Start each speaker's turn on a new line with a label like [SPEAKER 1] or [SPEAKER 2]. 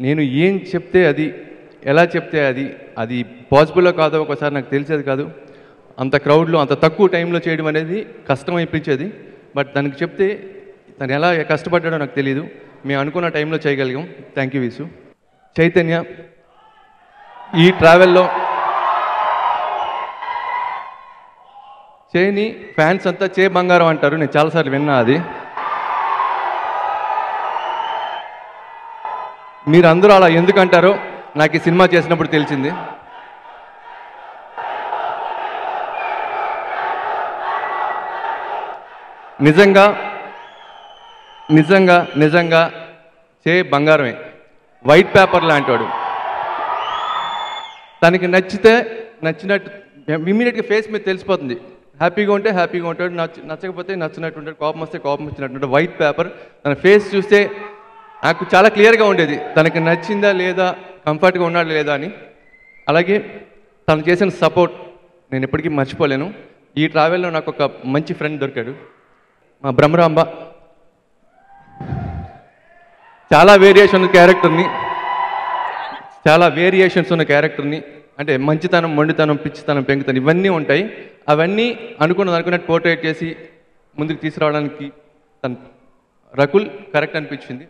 [SPEAKER 1] నేను ఏం చెప్తే అది, ఎలా చెప్తే అది, అది పాసిబుల్లో కాదో ఒకసారి నాకు తెలిసేది కాదు. అంత క్రౌడ్లో అంత తక్కువ టైంలో చేయడం అనేది కష్టం అనిపించేది. బట్ దానికి చెప్తే తను ఎలా కష్టపడ్డాడో నాకు తెలియదు. మేము అనుకున్న టైంలో చేయగలిగాం. థ్యాంక్ యూ విసు. చైతన్య ఈ ట్రావెల్లో చేని ఫ్యాన్స్ అంతా చే బంగారం అంటారు. నేను చాలాసార్లు విన్నా అది. మీరు అందరూ అలా ఎందుకంటారో నాకు ఈ సినిమా చేసినప్పుడు తెలిసింది. నిజంగా నిజంగా నిజంగా చే బంగారమే, వైట్ పేపర్ లాంటివాడు. తనకి నచ్చితే నచ్చినట్టు ఇమ్మీడియట్గా ఫేస్ మీద తెలిసిపోతుంది. హ్యాపీగా ఉంటే హ్యాపీగా ఉంటాడు, నచ్చకపోతే నచ్చినట్టు ఉంటాడు, కోపం వస్తే కోపం వచ్చినట్టు ఉంటాడు. White paper. తన ఫేస్ చూస్తే నాకు చాలా క్లియర్గా ఉండేది తనకి నచ్చిందా లేదా, కంఫర్ట్గా ఉన్నాడా లేదా అని. అలాగే తను చేసిన సపోర్ట్ నేను ఎప్పటికీ మర్చిపోలేను. ఈ ట్రావెల్లో నాకు ఒక మంచి ఫ్రెండ్ దొరికాడు, మా బ్రహ్మరాంబ. చాలా వేరియేషన్స్ ఉన్న క్యారెక్టర్ని, అంటే మంచితనం, మొండితనం, పిచ్చితనం, పెంకుతనం ఇవన్నీ ఉంటాయి. అవన్నీ అనుకున్నట్టు పోర్ట్రేట్ చేసి ముందుకు తీసుకురావడానికి రకుల్ కరెక్ట్ అనిపించింది.